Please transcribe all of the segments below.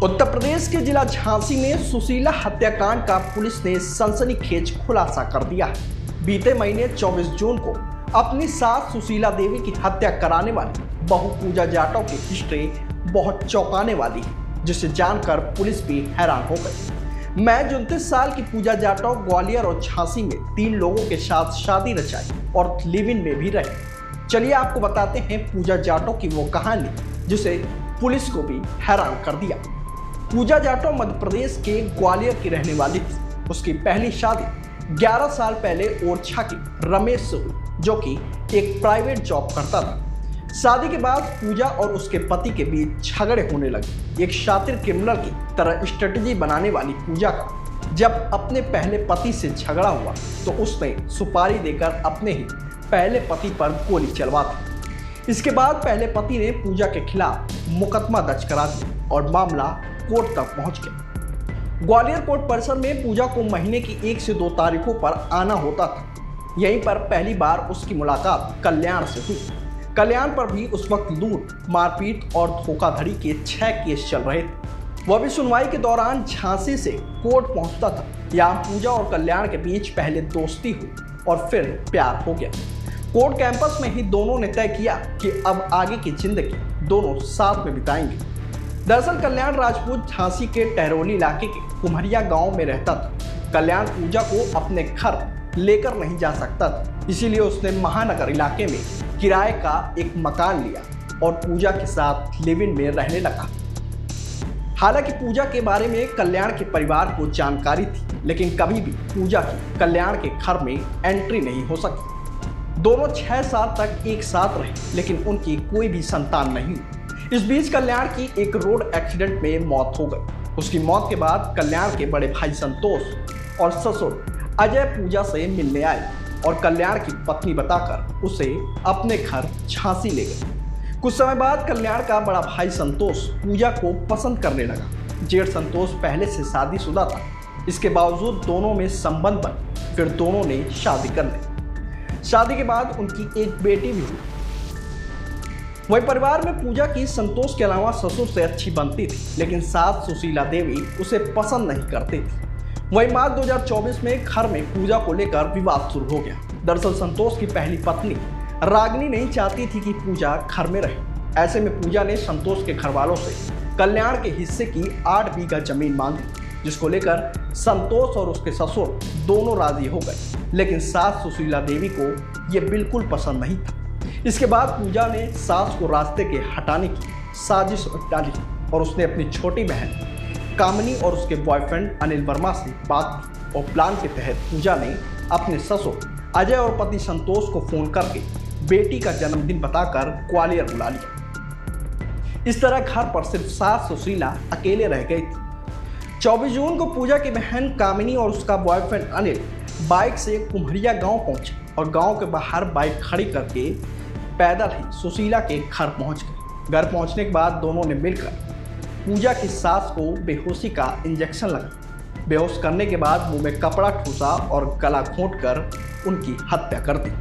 उत्तर प्रदेश के जिला झांसी में सुशीला हत्याकांड का पुलिस ने सनसनीखेज खुलासा कर दिया है। बीते महीने 24 जून को अपनी सास सुशीला देवी की हत्या कराने वाली बहू पूजा जाटव की हिस्ट्री बहुत चौंकाने वाली है, जिसे जानकर पुलिस भी हैरान हो गई। मई 29 साल की पूजा जाटव ग्वालियर और झांसी में 3 लोगों के साथ शादी रचाई और लिव इन में भी रही। चलिए आपको बताते हैं पूजा जाटव की वो कहानी जिसे पुलिस को भी हैरान कर दिया। पूजा जाटव मध्य प्रदेश के ग्वालियर की रहने वाली थी। उसकी पहली शादी 11 साल पहले ओरछा के रमेश से हुई, जो कि एक प्राइवेट जॉब करता था। शादी के बाद पूजा और उसके पति के बीच झगड़े होने लगे। एक शातिर क्रिमिनल की तरह स्ट्रेटजी बनाने वाली पूजा का जब अपने पहले पति से झगड़ा हुआ तो उसने सुपारी देकर अपने ही पहले पति पर गोली चलवा दी। इसके बाद पहले पति ने पूजा के खिलाफ मुकदमा दर्ज करा दिया और मामला कोर्ट तक पहुंच गया। ग्वालियर कोर्ट परिसर में पूजा को महीने की 1 से 2 तारीखों पर आना होता था। यहीं पर पहली बार उसकी मुलाकात कल्याण से हुई। कल्याण पर भी उस वक्त लूट, मारपीट और धोखाधड़ी के 6 केस चल रहे थे। वह भी सुनवाई के दौरान झांसी से कोर्ट पहुंचता था। यहाँ पूजा और कल्याण के बीच पहले दोस्ती हुई और फिर प्यार हो गया। कोर्ट कैंपस में ही दोनों ने तय किया कि अब आगे की जिंदगी दोनों साथ में बिताएंगे। दरअसल कल्याण राजपूत झांसी के टहरौली इलाके के कुम्हरिया गांव में रहता था। कल्याण पूजा को अपने घर लेकर नहीं जा सकता था, इसीलिए उसने महानगर इलाके में किराए का एक मकान लिया और पूजा के साथ लिव इन में रहने लगा। हालांकि पूजा के बारे में कल्याण के परिवार को जानकारी थी, लेकिन कभी भी पूजा की कल्याण के घर में एंट्री नहीं हो सकी। दोनों 6 साल तक एक साथ रहे, लेकिन उनकी कोई भी संतान नहीं। इस बीच कल्याण की एक रोड एक्सीडेंट में मौत हो गई। उसकी मौत के बाद कल्याण के बड़े भाई संतोष और ससुर अजय पूजा से मिलने आए और कल्याण की पत्नी बताकर उसे अपने घर झांसी ले गए। कुछ समय बाद कल्याण का बड़ा भाई संतोष पूजा को पसंद करने लगा। जेठ संतोष पहले से शादीशुदा था। इसके बावजूद दोनों में संबंध बने, फिर दोनों ने शादी कर ली। शादी के बाद उनकी एक बेटी भी हुई। वही परिवार में पूजा की संतोष के अलावा ससुर से अच्छी बनती थी, लेकिन सास सुशीला देवी उसे पसंद नहीं करती थी। वही मार्च 2024 में घर में पूजा को लेकर विवाद शुरू हो गया। दरअसल संतोष की पहली पत्नी रागिनी नहीं चाहती थी कि पूजा घर में रहे। ऐसे में पूजा ने संतोष के घर वालों से कल्याण के हिस्से की 8 बीघा जमीन मांगी, जिसको लेकर संतोष और उसके ससुर दोनों राजी हो गए, लेकिन सास सुशीला देवी को यह बिल्कुल पसंद नहीं था। इसके बाद पूजा ने सास को रास्ते के हटाने की साजिश डाली और उसने अपनी छोटी बहन कामनी और उसके बॉयफ्रेंड अनिल वर्मा से बात की और प्लान के तहत पूजा ने अपने ससुर अजय और पति संतोष को फोन करके बेटी का जन्मदिन बताकर ग्वालियर बुला लिया। इस तरह घर पर सिर्फ सास सुशीला अकेले रह गई थी। 24 जून को पूजा की बहन कामिनी और उसका बॉयफ्रेंड अनिल बाइक से कुम्हरिया गांव पहुंचे और गांव के बाहर बाइक खड़ी करके पैदल ही सुशीला के घर पहुंच गए। घर पहुंचने के बाद दोनों ने मिलकर पूजा की सास को बेहोशी का इंजेक्शन लगा। बेहोश करने के बाद मुंह में कपड़ा ठूसा और गला घोंटकर उनकी हत्या कर दी।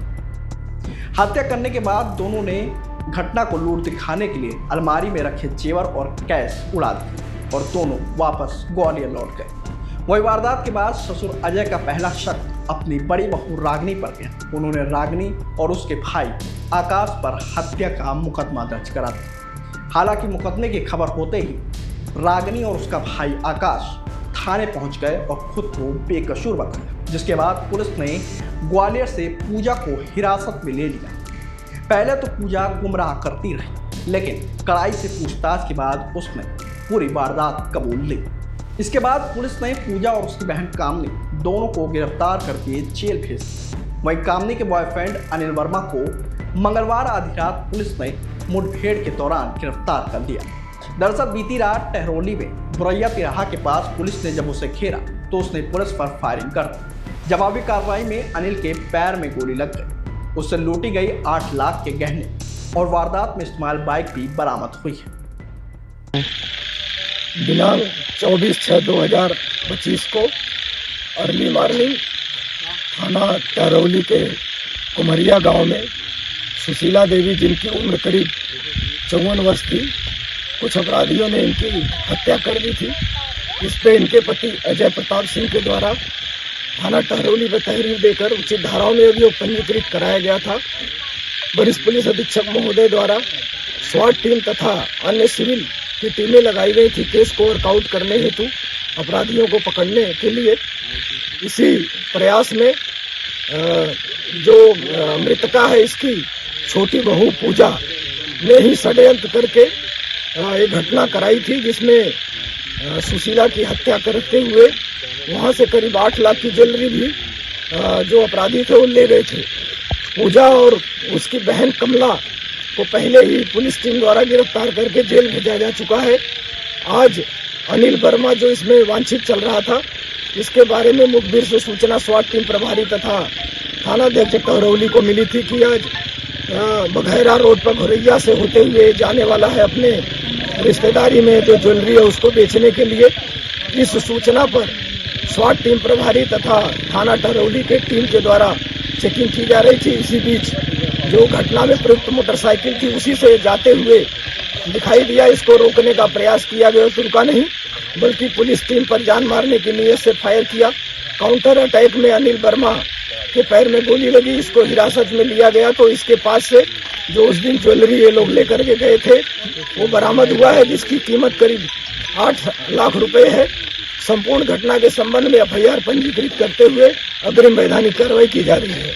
हत्या करने के बाद दोनों ने घटना को लूट दिखाने के लिए अलमारी में रखे जेवर और कैश उड़ा दिए और दोनों वापस ग्वालियर लौट गए। वही वारदात के बाद ससुर अजय का पहला शक अपनी बड़ी बहू रागिनी पर गया। उन्होंने रागिनी और उसके भाई आकाश पर हत्या का मुकदमा दर्ज करा दिया। हालांकि मुकदमे की खबर होते ही रागिनी और उसका भाई आकाश थाने पहुंच गए और खुद को बेकसूर बताया, जिसके बाद पुलिस ने ग्वालियर से पूजा को हिरासत में ले लिया। पहले तो पूजा गुमराह करती रही, लेकिन कड़ाई से पूछताछ के बाद उसने पूरी वारदात कबूल ली। इसके बाद पुलिस ने पूजा और उसकी बहन कामनी दोनों को गिरफ्तार करके जेल भेज दिया। वहीं कामनी के बॉयफ्रेंड अनिल वर्मा को मंगलवार आधी रात पुलिस ने मुठभेड़ के दौरान गिरफ्तार कर लिया। दरअसल बीती रात टहरौली में बुरैया तिराहा के पास पुलिस ने जब उसे घेरा तो उसने पुलिस पर फायरिंग कर दी। जवाबी कार्रवाई में अनिल के पैर में गोली लग गई। उससे लूटी गई 8 लाख के गहने और वारदात में इस्तेमाल बाइक भी बरामद हुई है। दिनांक 24/6/2025 को अर्ली मॉर्निंग थाना टहरौली के कुम्हरिया गांव में सुशीला देवी, जिनकी उम्र करीब 54 वर्ष थी, कुछ अपराधियों ने इनकी हत्या कर दी थी। इस पे इनके पति अजय प्रताप सिंह के द्वारा थाना टहरौली में तहरीर देकर उचित धाराओं में अभियोग पंजीकृत कराया गया था। वरिष्ठ पुलिस अधीक्षक महोदय द्वारा स्वाट टीम तथा अन्य सिविल की टीमें लगाई गई थी केस को वर्कआउट करने हेतु अपराधियों को पकड़ने के लिए। इसी प्रयास में जो मृतका है इसकी छोटी बहू पूजा ने ही षड्यंत्र करके एक घटना कराई थी, जिसमें सुशीला की हत्या करते हुए वहां से करीब 8 लाख की ज्वेलरी भी जो अपराधी थे वो ले गए थे। पूजा और उसकी बहन कमला को पहले ही पुलिस टीम द्वारा गिरफ्तार करके जेल भेजा जा चुका है। आज अनिल वर्मा जो इसमें वांछित चल रहा था, इसके बारे में मुखबिर से सूचना स्वाट टीम प्रभारी तथा थानाध्यक्ष टहरौली को मिली थी कि आज बघैरा रोड पर घोरैया से होते हुए जाने वाला है अपने रिश्तेदारी में जो ज्वेलरी है उसको बेचने के लिए। इस सूचना पर स्वाट टीम प्रभारी तथा थाना टहरौली के टीम के द्वारा चेकिंग की जा रही थी। इसी बीच जो घटना में प्रयुक्त मोटरसाइकिल थी उसी से जाते हुए दिखाई दिया। इसको रोकने का प्रयास किया गया तो रुका नहीं, बल्कि पुलिस टीम पर जान मारने की नीयत से फायर किया। काउंटर अटैक में अनिल वर्मा के पैर में गोली लगी, इसको हिरासत में लिया गया। तो इसके पास से जो उस दिन ज्वेलरी ये लोग लेकर के गए थे वो बरामद हुआ है, जिसकी कीमत करीब 8 लाख रुपए है। संपूर्ण घटना के संबंध में FIR पंजीकृत करते हुए अग्रिम वैधानिक कार्रवाई की जा रही है।